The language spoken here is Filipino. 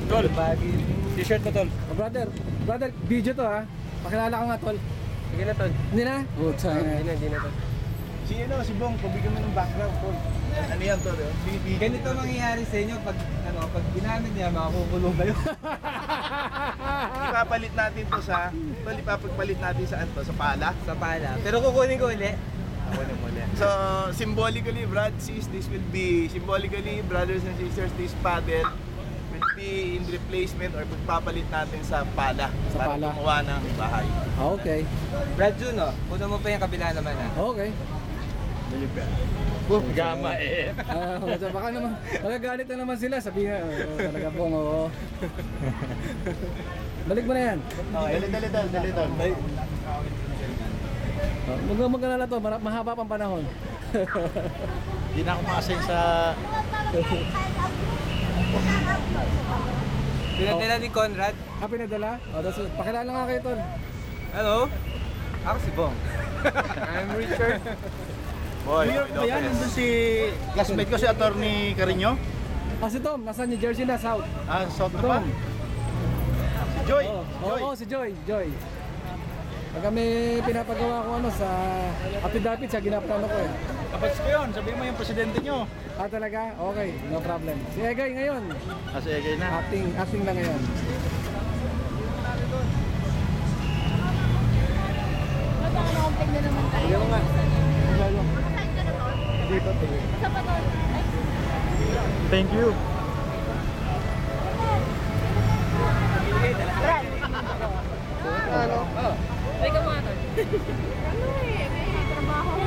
Tol, t-shirt mo tol. Oh, brother, video to ha. Pakilala ka nga tol. Sige na tol. Hindi na? Putsa. Hindi na tol. Si Bong, pabigyan mo ng background, Paul. Ano yan, Tol? Ganito mangyayari sa inyo pag pag ginamit niya, makakukulong kayo. Ipapalit natin to sa, Tol, ipapagpalit natin saan to? Sa pala? Sa pala. Pero kukunin ko ulit. Ako na muli. So, symbolically, brothers and sisters, this paddle will be in replacement or pagpapalit natin sa pala. Sa para pala. gumawa ng bahay. Okay. Brad Juno, una mo pa yung kabila naman ha. Okay. Gama eh. Baka naman, magagalit na naman sila. Sabihin na, talaga pong, oo. Balik mo na yan. Dali, Tol. Huwag mag-alala to, mahaba pang panahon. Hindi na ako makasign sa... Pinadala ni Conrad. Pinadala? Pakilala nga kayo tol. Hello? Ako si Bong. I'm Richard. Boy, Yan, nandun si classmate ko, si Attorney Carino. Si Tom, nasa New Jersey na, South. South na Tom. ba? Si Joy. Oo, si Joy. Pag kami pinapagawa ko sa affidavit sa ginapano ko eh. Kapag ko yun, sabihin mo yung presidente nyo. Talaga? Okay, no problem. Si Egay ngayon. Kasi egay na. Acting na ngayon. Nag-accounting na naman tayo. Sige nga. Saan ka na to? Dito. Sa pa to? Thank you. Brad. Ano? May ka mga to. Ano eh, may trabaho.